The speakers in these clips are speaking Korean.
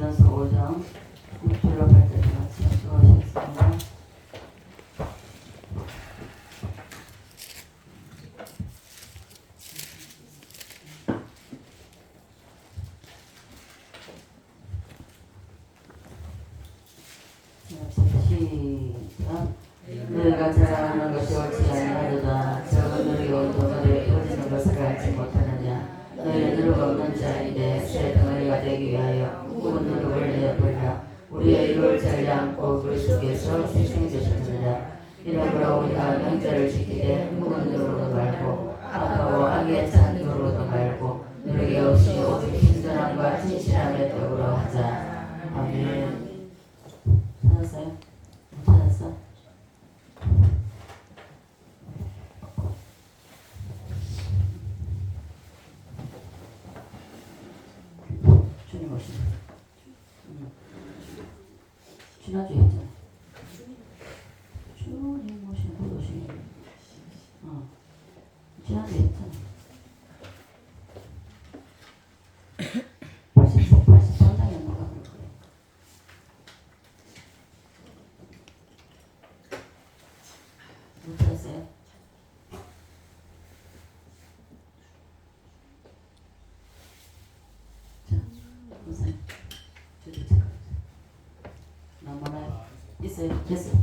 고린도전서 5장 6절로 8절까지 같이 수고하시겠습니다. 시작. 너희가 자랑하는 것이 옳지 아니하도다. 적은 너희 온도들이 어지는 것을 알지 못하느냐. 너희는 누룩 없는 자인데 새 덩어리가 되기 위하여 묵은 누룩을 내어버리라. 우리의 이를 자리 않고 그리스도께서 희생되셨느니라. 이러므로 우리가 명절을 지키되 묵은 누룩으로 말고 아까워 악에 찬 누룩으로 말고 누룩이 없이 오직 신선함과 진실함의 떡으로 하자. 아멘. 찾았어요? 못 찾았어? 주님 오시네. 지난주에 했잖아. 주님 오시네. 곧 오시네. 지난주에 했잖아. 83장이었나 봐. 못 찾았어요? 자, 보세요. 저도 잠깐. 나무나 있어요? 됐어요?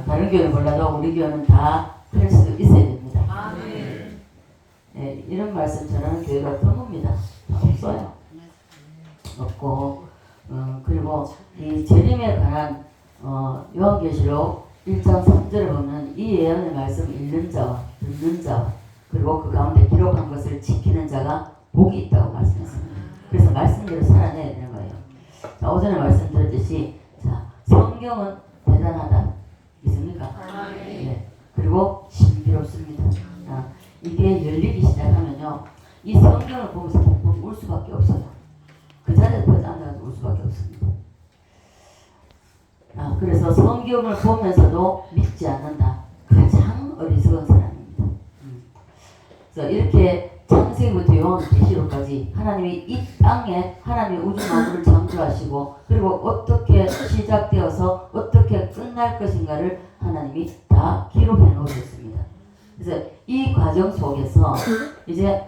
다른 교회는 몰라도 우리 교회는 다 할 수 있어야 됩니다. 네, 이런 말씀 전하는 교회가 드뭅니다. 없어요. 없고 그리고 이 재림에 관한 요한계시록 1장 3절에 보면 이 예언의 말씀 읽는 자와 듣는 자와 그리고 그 가운데 기록한 것을 지키는 자가 복이 있다고 말씀했습니다. 그래서 말씀대로 살아내야 되는 거예요. 자, 오전에 말씀드렸듯이 자, 성경은 대단하다. 있습니까? 네. 그리고 신비롭습니다. 이게 열리기 시작하면요. 이 성경을 보면서 펑펑 울 수밖에 없어요. 그 자리에 앉아서 울 수밖에 없습니다. 그래서 성경을 보면서도 믿지 않는다. 가장 어리석은 사람입니다. 그래서 이렇게 창세기부터 요한계시록까지 하나님이 이 땅에 하나님이 우주 만물을 창조하시고 그리고 어떻게 시작되어서 어떻게 끝날 것인가를 하나님이 다 기록해 놓으셨습니다. 그래서 이 과정 속에서 이제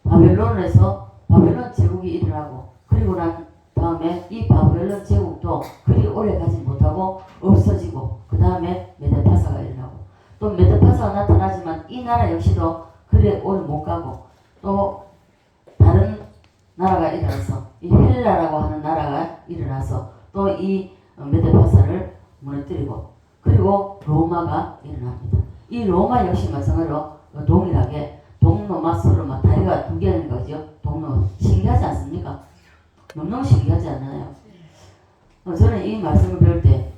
바벨론에서 바벨론 제국이 일어나고 그리고 난 다음에 이 바벨론 제국도 그리 오래 가지 못하고 없어지고 그 다음에 메데파사가 일어나고 또 메데파사가 나타나지만 이 나라 역시도 그리 오래 못 가고 또 다른 나라가 일어나서 이 헬라라고 하는 나라가 일어나서 또 이 메데파사를 무너뜨리고 그리고 로마가 일어납니다. 이 로마 역시 마찬가지로 동일하게 동로마 서로마 다리가 두 개는 거죠. 동로마 신기하지 않습니까? 너무너무 신기하지 않나요? 저는 이 말씀을 배울 때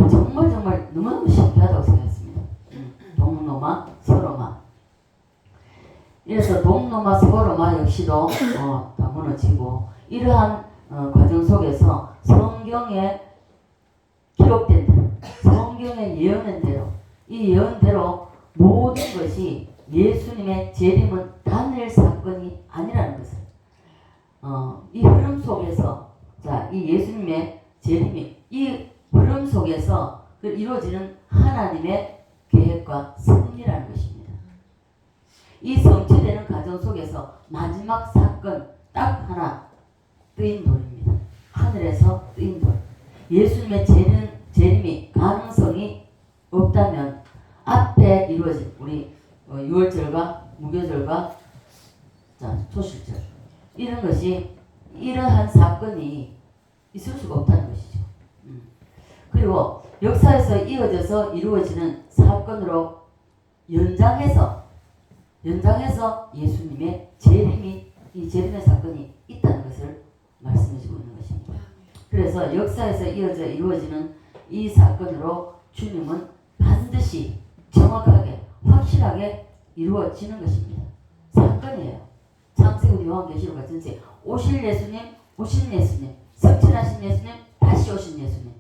정말 너무너무 신기하다고 생각했습니다. 동로마 서로마 이래서 동로마 서로마 역시도 다 무너지고 이러한 과정 속에서 성경에 기록된 대로 성경에 예언한 대로 이 예언대로 모든 것이 예수님의 재림은 단일 사건이 아니라는 것을 이 흐름 속에서 이 예수님의 재림이 이 흐름 속에서 이루어지는 하나님의 계획과 섭리라는 것입니다. 이 성취되는 과정 속에서 마지막 사건 딱 하나 뜨인 돌입니다. 하늘에서 뜨인 돌. 예수님의 재림이 가능성이 없다면 앞에 이루어진 우리 유월절과 무교절과 초실절 이런 것이 이러한 사건이 있을 수가 없다는 것이죠. 그리고 역사에서 이어져서 이루어지는 사건으로 연장해서 예수님의 이 재림의 사건이 있다는 것을 말씀해주고 있는 것입니다. 그래서 역사에서 이어져 이루어지는 이 사건으로 주님은 반드시 정확하게 확실하게 이루어지는 것입니다. 사건이에요. 창세기, 요한계시록 전체 오실 예수님, 오신 예수님, 성천하신 예수님, 다시 오신 예수님,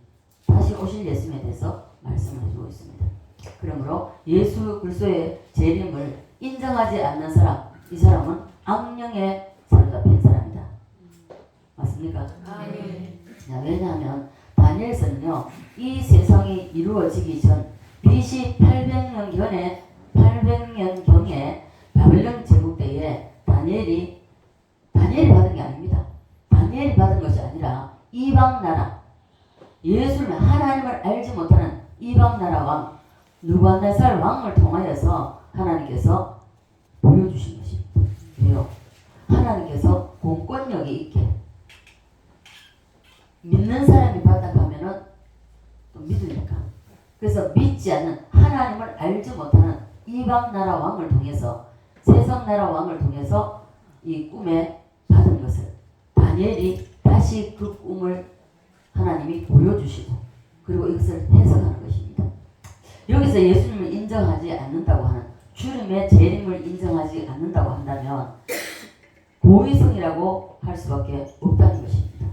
다시 오실 예수님에 대해서 말씀을 해주고 있습니다. 그러므로 예수 그리스도의 재림을 인정하지 않는 사람, 이 사람은 악령에 사로잡힌 사람이다. 맞습니까? 왜냐하면 다니엘서는요, 이 세상이 이루어지기 전 BC 800년경에 바벨론 제국 때에 다니엘이 받은 게 아닙니다. 다니엘이 받은 것이 아니라 이방 나라, 예수를 하나님을 알지 못하는 이방 나라 왕 느부갓네살 왕을 통하여서 하나님께서 보여주신 것입니다. 왜요? 하나님께서 공권력이 있게 믿는 사람이 받아가면은 또 믿으니까. 그래서 믿지 않는 하나님을 알지 못하는 이방 나라 왕을 통해서 세상 나라 왕을 통해서 이 꿈에 받은 것을 다니엘이 다시 그 꿈을 하나님이 보여주시고 그리고 이것을 해석하는 것입니다. 여기서 예수님을 인정하지 않는다고 하는 주님의 재림을 인정하지 않는다고 한다면 고의성이라고 할 수밖에 없다는 것입니다.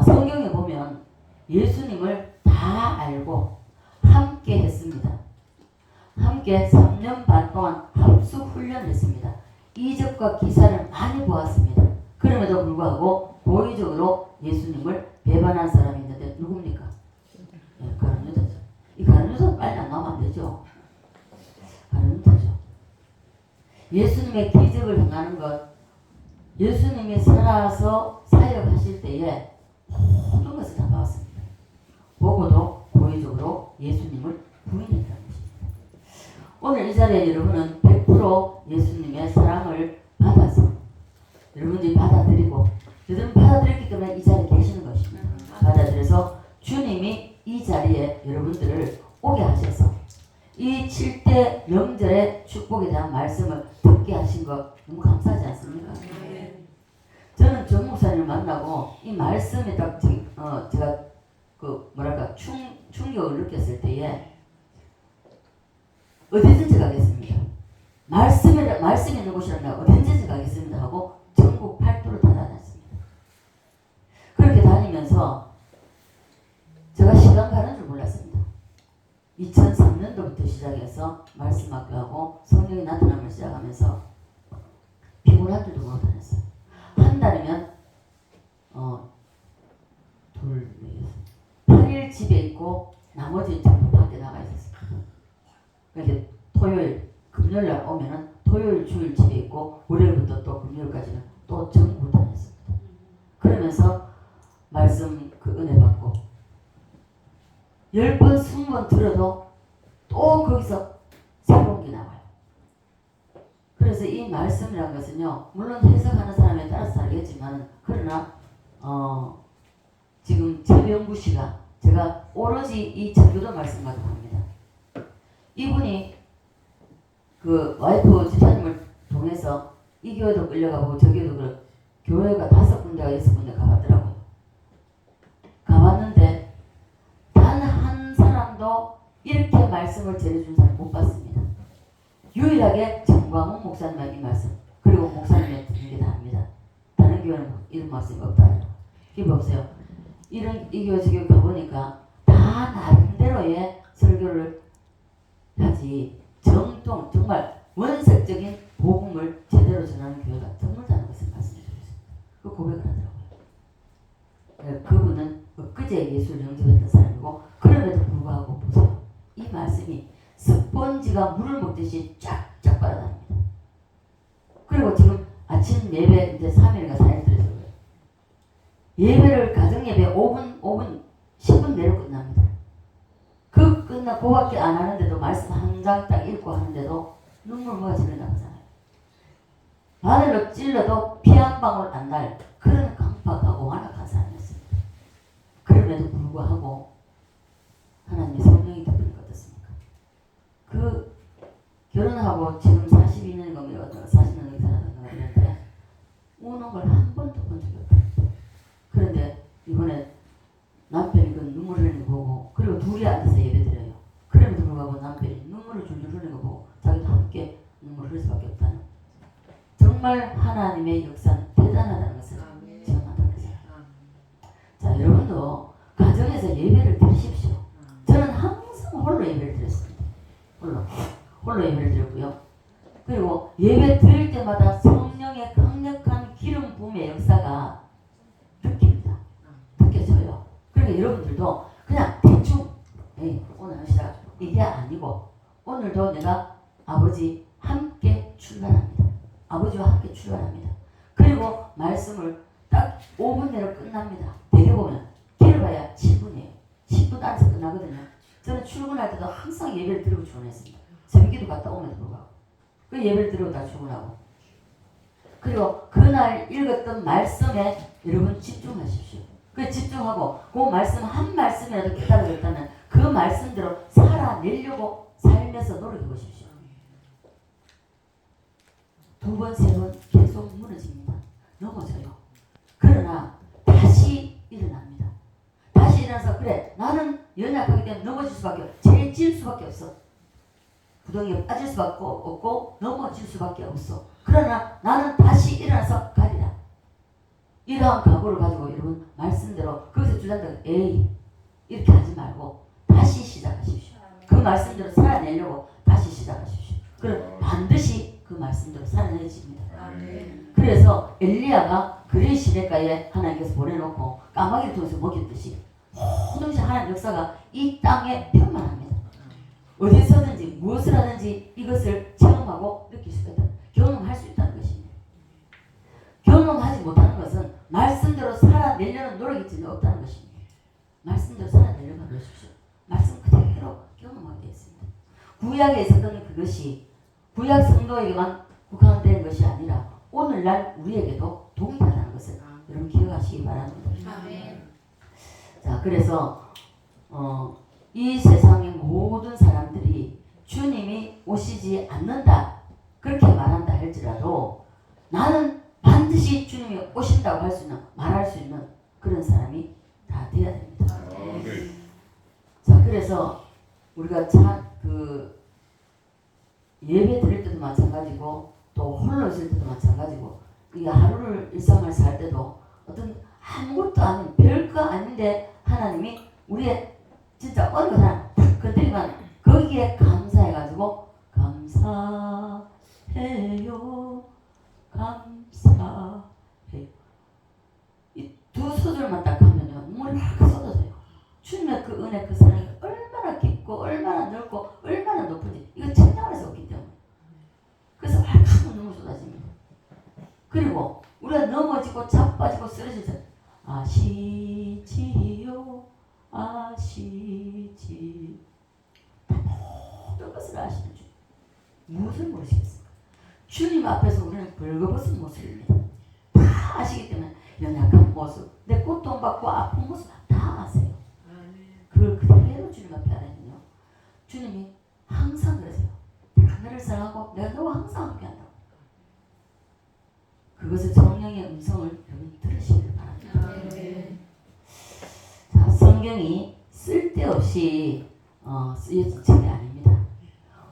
성경에 보면 예수님을 다 알고 함께 했습니다. 함께 3년 반 동안 합숙 훈련했습니다. 이적과 기사를 많이 보았습니다. 그럼에도 불구하고 고의적으로 예수님을 배반한 사람이 있는데 누굽니까? 가룟 유다죠. 이 가룟 유다 빨리 안 나오면 안 되죠. 가룟 유다죠. 예수님의 기적을 행하는 것, 예수님이 살아서 사역하실 때에 모든 것을 다 봤습니다. 보고도 고의적으로 예수님을 부인했다는 것입니다. 오늘 이 자리에 여러분은 100% 예수님의 사랑을 받아서 여러분들이 받아들이고 여러분 받아들였기 때문에 이 자리에 계시는 것입니다. 받아들여서 주님이 이 자리에 여러분들을 오게 하셔서 이 7대 명절의 축복에 대한 말씀을 듣게 하신 것 너무 감사하지 않습니까? 저는 정 목사님을 만나고 이 말씀이 딱 제가 충격을 느꼈을 때에 어디든지 가겠습니다. 말씀이 있는 곳이라면 어디든지 가겠습니다 하고 전국 팔도를 다 다녔습니다. 그렇게 다니면서 제가 시간 가는 줄 몰랐습니다. 2003년도부터 시작해서 말씀학교하고 성령이 나타남을 시작하면서 피곤한 줄도 모르고 다녔어요. 한 달이면 8일 집에 있고 나머지 전부 밖에 나가 있었습니다. 그러니까 토요일, 금요일날 오면은 토요일, 주일 집에 있고 월요일부터 또 금요일까지는 또 전국을 다녔습니다. 그러면서 말씀 그 은혜 받고 10번, 20번 들어도 또 거기서 새로운 게 나와요. 그래서 이 말씀이라는 것은요, 물론 해석하는 사람에 따라서 다르겠지만, 그러나 지금 최병구 씨가 제가 오로지 이 전교도 말씀 가지고 합니다. 이분이 그 와이프 집사님을 통해서 이 교회도 끌려가고 저 교회도 그렇고 교회가 5군데가 6군데 가봤더라고요. 가봤는데 단 한 사람도 이렇게 말씀을 전해준 사람 못 봤습니다. 유일하게 정광훈 목사님만 이 말씀, 그리고 목사님이 듣는 게 다릅니다. 다른 교회는 이런 말씀이 없다. 이게 보세요. 이 교회 저 교회 가보니까 다 나름대로의 설교를 하지 정통 정말 원색적인 복음을 제대로 전하는 교회가 드물다는 것을 말씀해 주셨습니다. 그 고백을 하더라고요. 그분은 엊그제 예수를 영접했던 사람이고 그럼에도 불구하고 보세요. 이 말씀이 스펀지가 물을 먹듯이 쫙쫙 빨아다닙니다. 그리고 지금 아침 예배 이제 3일인가 4일 들어서 그래요. 예배를 가정 예배 5분 10분 내로 끝납니다. 그 끝나 그밖에 안 하는데도 말씀 한 장 딱 읽고 하는데도 눈물 뭐가 지른다고 하잖아요. 바늘로 찔러도 피 한 방울 안 날 그런 강팍하고 완악한 사람이었습니다. 그럼에도 불구하고 하나님의 성령이 덮인 것 어떻습니까? 그 결혼하고 지금 42년이 넘어요. 40년 넘게 살았던 거 같은데 우는 걸 한 번도 본 적이 없다. 그런데 이번에 남편이 그 눈물 흘리는 거 보고 그리고 둘이 앉아서 예배드려요. 그럼에도 불구하고 남편이 눈물을 줄줄 흘리는 거 보고 자기도 함께 눈물을 흘릴 수밖에 없다는 정말 하나님의 역사는 대단하다는 것을 체험한다는 거죠. 자, 여러분도 가정에서 예배를 드리십시오. 저는 항상 홀로 예배를 드렸습니다. 홀로 예배를 드렸고요. 그리고 예배 드릴 때마다 성령의 강력한 기름 부음의 역사가 느껴져요. 그러니까 여러분들도 그냥 대충 오늘 합시다. 이게 아니고 오늘도 내가 아버지 함께 출발합니다. 아버지와 함께 출발합니다. 그리고 말씀을 딱 5분 내로 끝납니다. 대개 보면 길어봐야 7분이에요. 10분 안에서 끝나거든요. 저는 출근할 때도 항상 예배를 드리고 출근했습니다. 새벽기도 갔다 오면서 불구하고 그 예배를 드리고 다 출근하고 그리고 그날 읽었던 말씀에 여러분 집중하십시오. 그 집중하고 그 말씀 한 말씀이라도 깨달아졌다면 그 말씀대로 살아내려고 살면서 노력해 보십시오. 2번, 3번 계속 무너집니다. 넘어져요. 그러나 다시 일어납니다. 다시 일어나서 그래 나는 연약하기 때문에 넘어질 수밖에 없어. 재질 수밖에 없어. 구덩이에 빠질 수밖에 없고 넘어질 수밖에 없어. 그러나 나는 다시 일어나서 가리라. 이러한 각오를 가지고 여러분 말씀대로 거기서 주장대로 에이 이렇게 하지 말고 다시 시작하십시오. 그 말씀대로 살아내려고 다시 시작하십시오. 그럼 반드시 그 말씀대로 살아내집니다. 그래서 엘리야가 그리 시내가에 하나님께서 보내놓고 까마귀를 통해서 먹였듯이 모든 하나님 역사가 이 땅에 편만합니다. 어디서든지 무엇을 하든지 이것을 체험하고 느낄 수가 있다. 경험할 수 있다는 것입니다. 경험하지 못하는 것은 말씀대로 살아내려는 노력이 전혀 없다는 것입니다. 말씀대로 살아내려고 하십시오. 말씀 그대로 경험하게 되어 있습니다. 구약에 있었던 그것이 구약 성도에게만 국한된 것이 아니라 오늘날 우리에게도 동일하다는 것을 여러분 기억하시기 바랍니다. 자, 그래서 이 세상의 모든 사람들이 주님이 오시지 않는다 그렇게 말한다 할지라도 나는 반드시 주님이 오신다고 할 수 있는 말할 수 있는 그런 사람이 다 되어야 됩니다. 자, 그래서 우리가 예배 드릴 때도 마찬가지고 또 홀로 있을 때도 마찬가지고 이 하루를 일상을 살 때도 어떤 아무것도 아닌 별거 아닌데 하나님이 우리의 진짜 어느 거 하나 딱 건드리면 거기에 감사해가지고 감사해요 감사해요 이 두 소절만 딱 하면요 눈물이 막 쏟아져요. 주님의 그 은혜 그 사랑이 얼마나 깊고 얼마나 넓고 얼마나 높은지 이거 천장에서 없기 때문에 그래서 막 눈물 쏟아집니다. 그리고 우리가 넘어지고 자빠지고 쓰러질 때 아시지요 아시지 모든 것을 아시는 주 무엇을 모르시겠습니까? 주님 앞에서 우리는 벌거벗은 모습입니다. 다 아시기 때문에 연약한 모습, 내 고통받고 아픈 모습 다 아세요. 그걸 그대로 주님 앞에 하면요, 주님이 항상 그러세요. 내가 너를 사랑하고 내가 너와 항상 함께 한다고. 그것을 성령의 음성을 여러분 들으시길 바랍니다. 자, 성경이 쓸데없이 쓰여진 책이 아닙니다.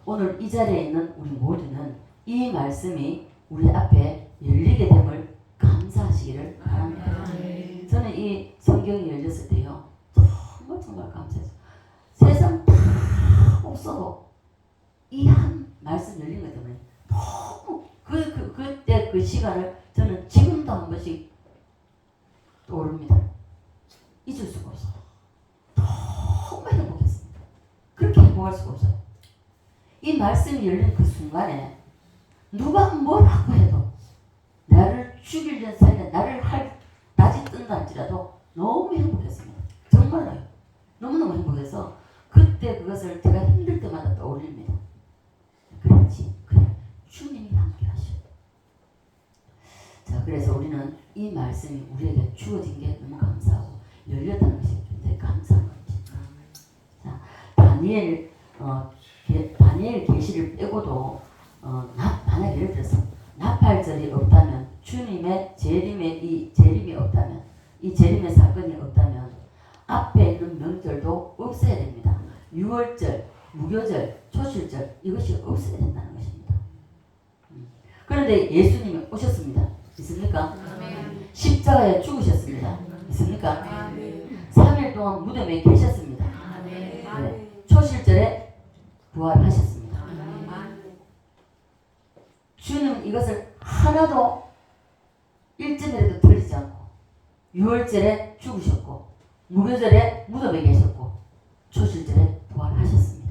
오늘 이 자리에 있는 우리 모두는 이 말씀이 우리 앞에 열리게 됨을 감사하시기를 바랍니다. 저는 이 성경이 열렸을 때요, 정말 감사했어요. 세상 다 없어도 이 한 말씀 열린 것 때문에 너무 그때 그 시간을 저는 지금도 한 번씩 떠오릅니다. 잊을 수가 없어요. 너무 행복했습니다. 그렇게 행복할 수가 없어요. 이 말씀이 열린 그 순간에 누가 뭐라고 해도 나를 죽이려는 사이에 나를 낮이 뜬다 할지라도 너무 행복했습니다. 정말로요. 너무너무 행복해서 그때 그것을 제가 힘들 때마다 떠올립니다. 그렇지, 그래, 주님이 함께 하셔. 자, 그래서 우리는 이 말씀이 우리에게 주어진 게 너무 감사하고 열렸다는 것이 굉장히 감사한 겁니다. 자, 다니엘 계시를 빼고도 만약 예를 들어서 나팔절이 없다면, 주님의 재림이 없다면, 이 재림의 사건이 없다면 앞에 있는 명절도 없어야 됩니다. 6월절, 무교절, 초실절 이것이 없어야 된다는 것입니다. 그런데 예수님이 오셨습니다. 있습니까? 십자가에 죽으셨습니다. 있습니까? 3일 동안 무덤에 계셨습니다. 네. 초실절에 부활하셨습니다. 주는 이것을 하나도 1점이라도 틀리지 않고 6월절에 죽으셨고 무교절에 무덤에 계셨고 초실절에 부활하셨습니다.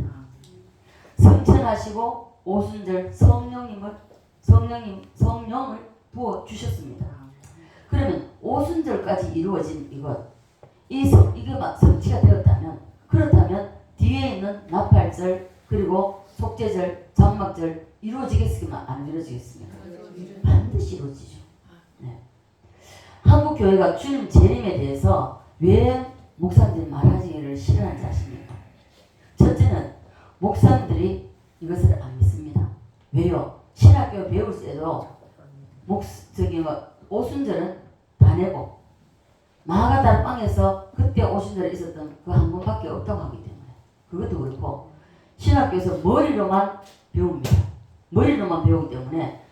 성천하시고 오순절 성령을 부어주셨습니다. 그러면 오순절까지 이루어진 이게 성취가 되었다면, 그렇다면 뒤에 있는 나팔절 그리고 속죄절, 장막절 이루어지겠습니까? 안 이루어지겠습니까? 반드시 이루어지죠. 네. 한국 교회가 주님 재림에 대해서 왜 목사님들이 말하기를 싫어하는지 아십니까? 첫째는 목사님들이 이것을 안 믿습니다. 왜요? 신학교 배울 때도 오순절은 다 내고 마가다라 빵에서 그때 오순절에 있었던 그 한 번밖에 없다고 하기 때문에 그것도 그렇고 신학교에서 머리로만 배웁니다. 머리로만 배우기 때문에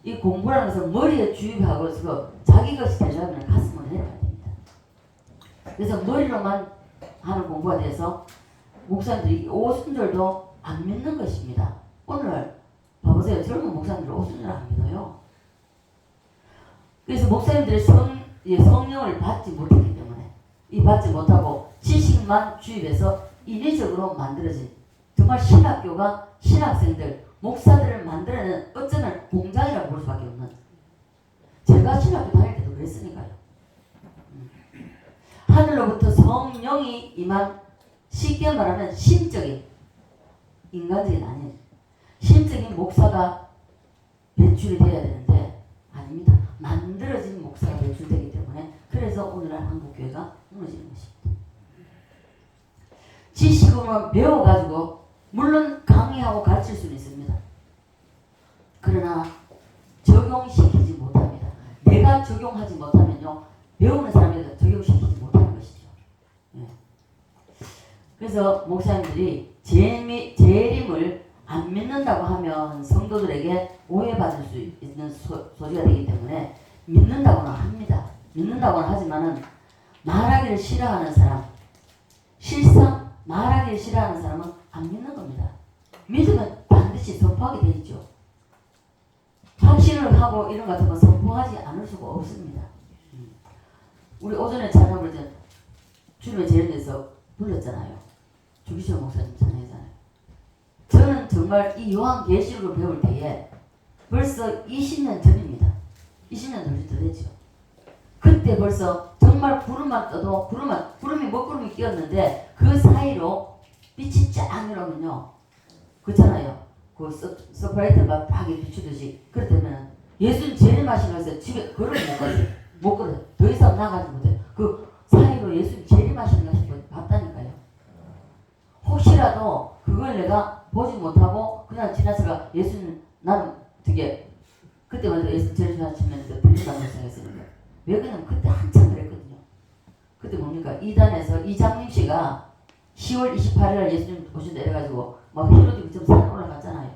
이 공부라는 것은 머리에 주입하고 자기 것이 되려면 가슴으로 내려가야 됩니다. 그래서 머리로만 하는 공부가 돼서 목사님들이 오순절도 안 믿는 것입니다. 오늘 봐보세요. 젊은 목사님들 오순절 안 믿어요. 그래서 목사님들의 성령을 받지 못했기 때문에 받지 못하고 지식만 주입해서 인위적으로 만들어진 정말 신학교가 신학생들, 목사들을 만들어내는 어쩌면 공장이라고 볼 수밖에 없는, 제가 신학교 다닐 때도 그랬으니까요. 하늘로부터 성령이 임한, 쉽게 말하면 심적인, 인간적인 아닌 심적인 목사가 배출이 되어야 되는데 아닙니다. 만들어진 목사가 배출되기 때문에 그래서 오늘날 한국교회가 무너지는 것입니다. 지식으로만 배워가지고 물론 강의하고 가르칠 수는 있습니다. 그러나 적용시키지 못합니다. 내가 적용하지 못하면요, 배우는 사람에게 적용시키지 못하는 것이죠. 네. 그래서 목사님들이 재림을 안 믿는다고 하면 성도들에게 오해받을 수 있는 소리가 되기 때문에 믿는다고는 합니다. 믿는다고는 하지만은 말하기를 싫어하는 사람, 실상 말하기를 싫어하는 사람은 안 믿는 겁니다. 믿으면 반드시 선포하게 돼 있죠. 확신을 하고 이런 것 같은 거 선포하지 않을 수가 없습니다. 우리 오전에 찬양 부를 때 주님의 재림에서 불렀잖아요. 주기철 목사님 찬양이잖아요. 저는 정말 이 요한계시록을 배울 때에 벌써 20년 전입니다. 20년 더 되죠. 그때 벌써 정말 구름만 떠도 구름이 먹구름이 끼었는데 그 사이로 빛이 쫙 일어오면요. 그렇잖아요. 그 서프라이트가 딱 비추듯이. 그렇다면 예수님 재림하시면서 집에 걸어 못 가요. 못 걸어요. 더 이상 나가지 못해요. 그 사이로 예수님 재림하시는 것을 봤다니까요. 혹시라도 그걸 내가 보지 못하고 그냥 지나쳐가 예수님 나는 되게 그때 먼저 예수님 재림하시면서 들린다고 생각했으니까. 왜 그러냐면 그때 한참 그랬거든요. 그때 뭡니까? 이단에서 이장님 씨가 10월 28일 예수님 오신다 이래가지고 막 헤로디 좀 산에 올라갔잖아요.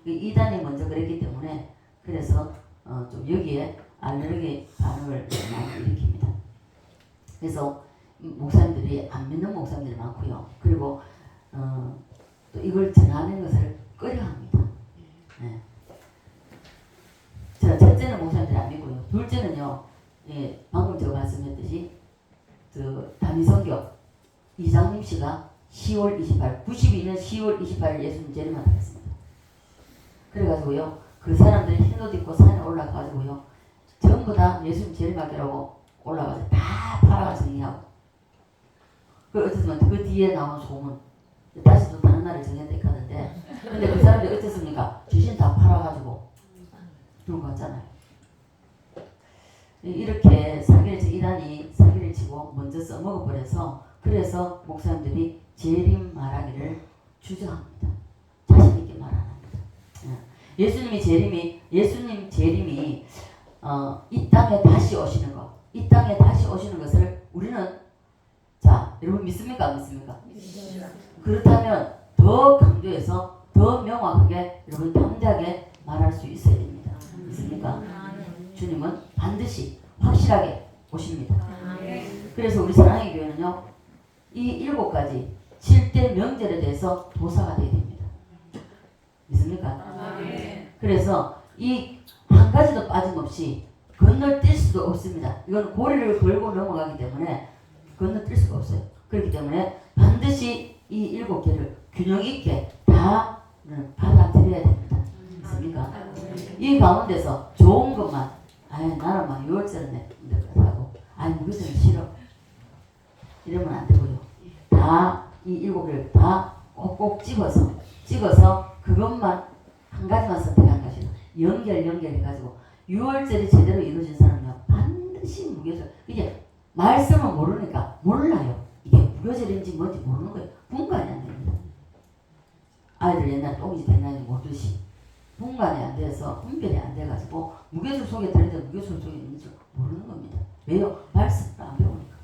이단이 먼저 그랬기 때문에 그래서 좀 여기에 알레르기 반응을 많이 일으킵니다. 그래서 목사님들이 안 믿는 목사님들이 많고요. 그리고 또 이걸 전하는 것을 꺼려합니다. 네. 자, 첫째는 목사님들이 안 믿고요. 둘째는요. 예, 방금 제가 말씀했듯이 다미성교 이장님 씨가 10월 28일 92년 10월 28일 예수님 재림한다 했습니다. 그래가지고요. 그 사람들이 흰 옷 입고 산에 올라가가지고요. 전부 다 예수님 재림하기라고 올라가서 다 팔아가지고 얘기하고 그 어쨌든 그 뒤에 나온 소문 다시 또 다른 날을 정했다 하는데 근데 그 사람들이 어쨌습니까? 주신 다 팔아가지고 그런 거 같잖아요. 이렇게 이단이 사기를 치고 먼저 써먹어버려서 그래서 목사님들이 재림 말하기를 주저합니다. 자신 있게 말 안 합니다. 예수님 재림이 이 땅에 다시 오시는 것, 이 땅에 다시 오시는 것을 우리는 자 여러분 믿습니까? 안 믿습니까? 그렇다면 더 강조해서 더 명확하게 여러분 담대하게 말할 수 있어야 됩니다. 믿습니까? 주님은 반드시 확실하게 오십니다. 그래서 우리 사랑의 교회는요. 이 7가지 7대 명절에 대해서 도사가 되어야 됩니다. 믿습니까? 그래서 이 한 가지도 빠짐없이 건너뛸 수도 없습니다. 이건 고리를 걸고 넘어가기 때문에 건너뛸 수가 없어요. 그렇기 때문에 반드시 이 7개를 균형 있게 다 받아들여야 됩니다. 믿습니까? 이 가운데서 좋은 것만 나는 막 6월절에 하고 무교절은 싫어 이러면 안 되고요. 다 이 7개를 다 꼭꼭 찍어서 그것만 한 가지만 선택한 것이다. 연결해가지고 6월절이 제대로 이루어진 사람은요 반드시 무교절. 이게 말씀을 모르니까 몰라요. 이게 무교절인지 뭔지 모르는 거예요. 분간이 안 됩니다. 아이들 옛날 똥이지 됐나지 모르듯이 분간이 안 돼서 분별이 안 돼가지고 무교절 속에 들었는데 무교절 속에 있는지 모르는 겁니다. 왜요? 말씀을 안 배우니까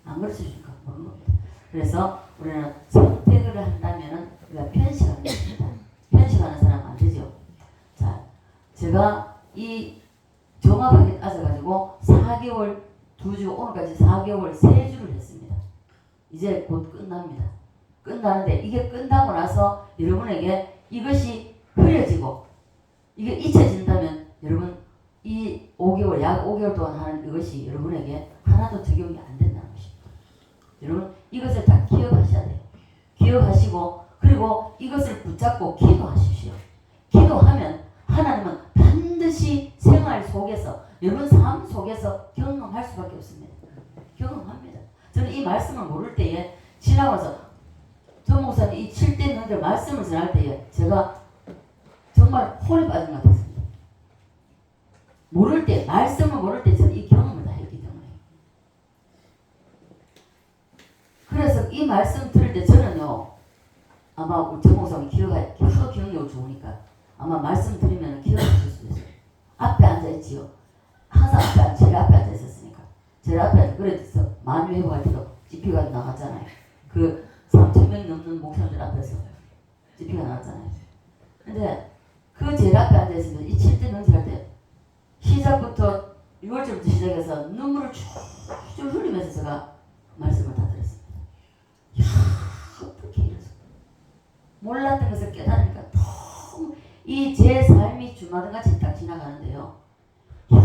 안 가르쳐주니까 모르는 겁니다. 그래서 우리는 선택을 한다면은 우리가 편식하는 겁니다. 편식하는 사람 안 되죠. 자, 제가 이 정확하게 따져가지고 4개월 2주 오늘까지 4개월 3주를 했습니다. 이제 곧 끝납니다. 끝나는데 이게 끝나고 나서 여러분에게 이것이 흐려지고 이게 잊혀진다면 여러분 이 5개월 약 5개월 동안 하는 이것이 여러분에게 하나도 적용이 안 된다는 것입니다. 여러분 이것을 다 기억하셔야 돼요. 기억하시고 그리고 이것을 붙잡고 기도하십시오. 기도하면 하나님은 반드시 생활 속에서 여러분 삶 속에서 경험할 수밖에 없습니다. 경험합니다. 저는 이 말씀을 모를 때에 지나가서 전 목사님 이 7대 명절 말씀을 전할 때에 제가 정말 홀에 빠진 것 같았습니다. 모를 때 말씀을 모를 때 저는 이 경험을 다 했기 때문에 그래서 이 말씀 들을 때 저는요 아마 우리 전 목사님 하도 기억력이 좋으니까 아마 말씀 드리면 기억하실 수도 있어요. 앞에 앉아있지요. 항상 제일 앞에 앉아있었으니까 제일 앞에 앉아 그래서 만유 회복할 때도 GP가 나갔잖아요. 그 3,000명 넘는 목사님들 앞에서 GP가 나왔잖아요. 근데 그 제일 앞에 앉아있으면 이 7대 명절할 때 시작부터 6월절부터 시작해서 눈물을 줄줄 흘리면서 제가 말씀을 다 들었습니다. 이야 어떻게 이래서 몰랐던 것을 깨달으니까 너무 이 제 삶이 주마등같이 딱 지나가는데요. 이야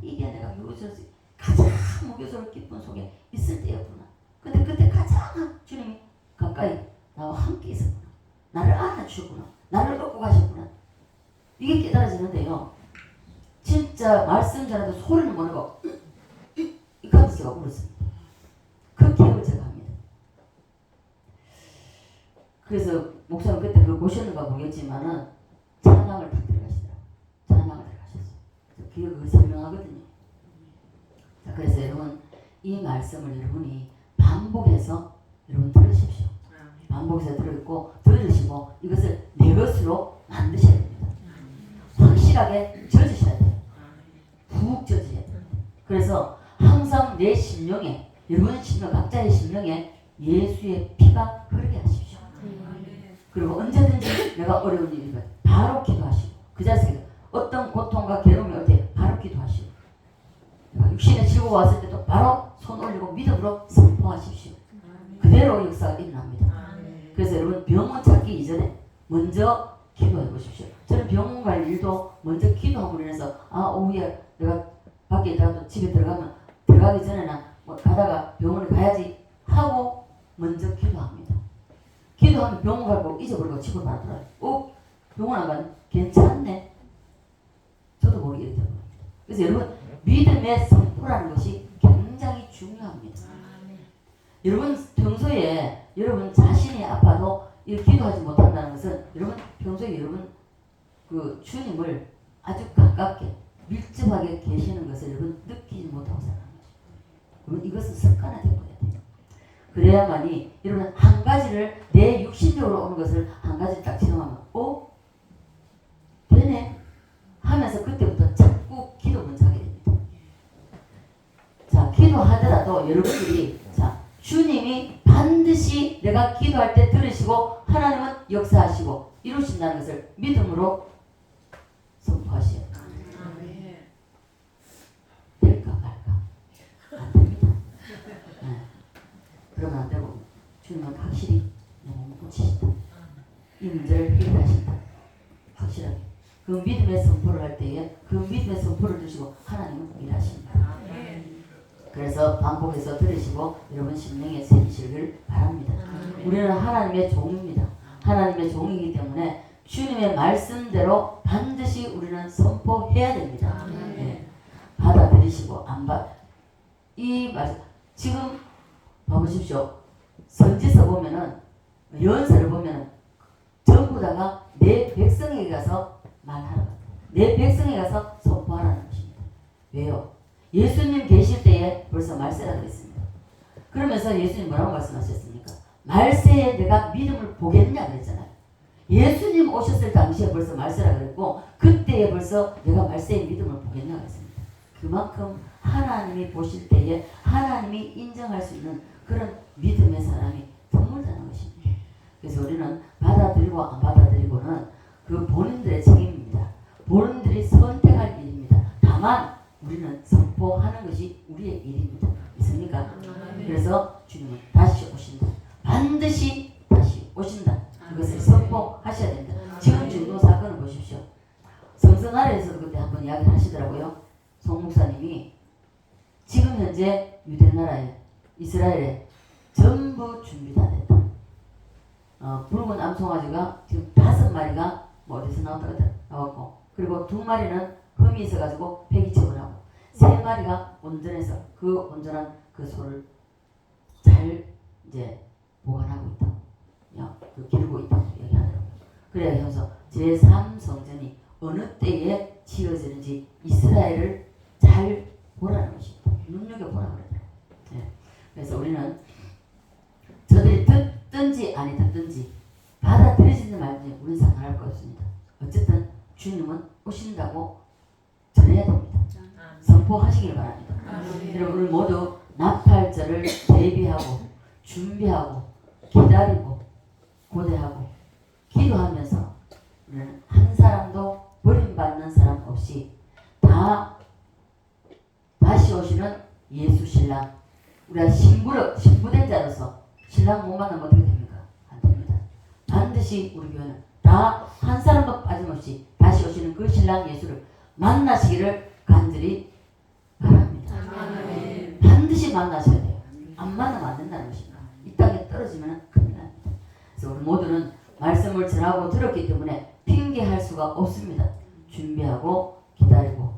이게 내가 무교절에서 가장 무교절 기쁨 속에 있을 때였구나. 근데 그때 가장 주님이 가까이 나와 함께 있었구나. 나를 안아주셨구나. 나를 업고 가셨구나. 이게 깨달아지는데요. 진짜 말씀 전에도 소리를 못 내고 이까지 제가 울었습니다. 그 기억을 제가 합니다. 그래서 목사님 그때 그걸 보셨는가 모르겠지만은 찬양을 다 들어가시더라고요. 찬양을 들어가셨어요. 기억을 설명하거든요. 자, 그래서 여러분 이 말씀을 여러분이 반복해서 여러분 들으십시오. 반복해서 들었고 들으시고 이것을 내 것으로 만드셔야 됩니다. 확실하게 젖으셔야 돼요. 푹 젖으셔야 돼요. 그래서 항상 내 심령에 여러분 심령 각자의 심령에 예수의 피가 흐르게 하십시오. 그리고 언제든지 내가 어려운 일이 있으면 바로 기도하시고 그 자식이 어떤 고통과 괴로움이 올 때 바로 기도하시고 육신에 지고 왔을 때도 바로 손 올리고 믿음으로 선포하십시오. 그대로 역사가 일어납니다. 그래서 여러분 병원 찾기 이전에 먼저 기도해 보십시오. 저는 병원 갈 일도 먼저 기도하고 인해서 오후에 내가 밖에 있다가 집에 들어가기 전에는 뭐 가다가 병원에 가야지 하고 먼저 기도합니다. 기도하면 병원 가고 잊어버리고 집으로 바로 돌아요. 병원 안 가네? 괜찮네? 저도 모르게 이렇게 됩니다. 그래서 여러분 믿음의 선포라는 것이 굉장히 중요합니다. 여러분 평소에 여러분 자신이 아파도 이렇게 기도하지 못한다는 것은 여러분 평소에 여러분 그 주님을 아주 가깝게 밀접하게 계시는 것을 여러분 느끼지 못하고 살아가는 것이죠. 여러분 이것은 습관화 되어야 돼요. 그래야만이 여러분 한 가지를 내 육신적으로 오는 것을 한 가지 딱 체험하면 되네 하면서 그때부터 자꾸 기도 먼저 하게 됩니다. 자 기도하더라도 여러분들이 주님이 반드시 내가 기도할 때 들으시고 하나님은 역사하시고 이루신다는 것을 믿음으로 선포하시오. 될까 말까? 안 됩니다. 네. 그러면 안 되고 주님은 확실히 내 몸을 고치신다. 이 문제를 해결하신다. 확실하게. 그 믿음의 선포를 할 때에 그 믿음의 선포를 주시고 하나님은 일하십니다. 그래서 반복해서 들으시고 여러분 심령에 새기시길 바랍니다. 우리는 하나님의 종입니다. 하나님의 종이기 때문에 주님의 말씀대로 반드시 우리는 선포해야 됩니다. 네. 받아들이시고 이 말씀 지금 봐보십시오. 선지서 보면은 연설을 보면은 전부 다가 내 백성에게 가서 말하라. 내 백성에게 가서 선포하라는 것입니다. 왜요? 예수님 계실 때에 벌써 말세라 그랬습니다. 그러면서 예수님 뭐라고 말씀하셨습니까? 말세에 내가 믿음을 보겠냐 그랬잖아요. 예수님 오셨을 당시에 벌써 말세라 그랬고 그때에 벌써 내가 말세에 믿음을 보겠냐 그랬습니다. 그만큼 하나님이 보실 때에 하나님이 인정할 수 있는 그런 믿음의 사람이 드물다는 것입니다. 그래서 우리는 받아들이고 안 받아들이고는 그 본인들의 책임입니다. 본인들이 선택할 일입니다. 다만 우리는 선포하는 것이 우리의 일입니다. 있습니까? 그래서 주님은 다시 오신다. 반드시 다시 오신다. 이것을 선포하셔야 됩니다. 지금 중도 사건을 보십시오. 성성 아래에서도 그때 한번 이야기를 하시더라고요. 송 목사님이 지금 현재 유대 나라에 이스라엘에 전부 준비 다 됐다. 붉은 암송아지가 지금 5마리가 어디서 나왔고 그리고 2마리는 흠이 있어가지고 폐기처분하고 3마리가 온전해서 그 온전한 그 소를 잘 이제 보관하고 있다고, 기르고 있다고 얘기하더라고요. 그래야 해서 제3성전이 어느 때에 지어지는지 이스라엘을 잘 보라는 것입니다. 눈여겨보라 그러더라고요. 네. 그래서 우리는 저들이 듣든지 아니 듣든지 받아들이지는 말든지 우리는 상관할 거 없습니다. 어쨌든 주님은 오신다고 전해야 됩니다. 선포하시길 바랍니다. 여러분 우리 모두 나팔절을 대비하고 준비하고 기다리고 고대하고 기도하면서 우리는 한 사람도 버림받는 사람 없이 다시 오시는 예수 신랑 우리가 신부된 자로서 신랑 못 만나면 어떻게 됩니까? 안 됩니다. 반드시 우리 교회는 다 한 사람도 빠짐없이 다시 오시는 그 신랑 예수를 만나시기를 간절히 바랍니다. 반드시 만나셔야 돼요. 안 만나면 안 된다는 것입니다. 이 땅에 떨어지면 큰일 납니다. 그래서 우리 모두는 말씀을 전하고 들었기 때문에 핑계할 수가 없습니다. 준비하고 기다리고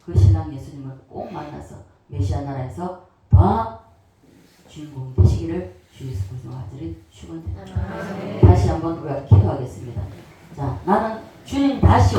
그 신랑 예수님을 꼭 만나서 메시아 나라에서 다 주인공 되시기를 주 예수 그리스도 간절히 축원드립니다. 다시 한번 우리가 기도하겠습니다. 자, 나는 주님 다시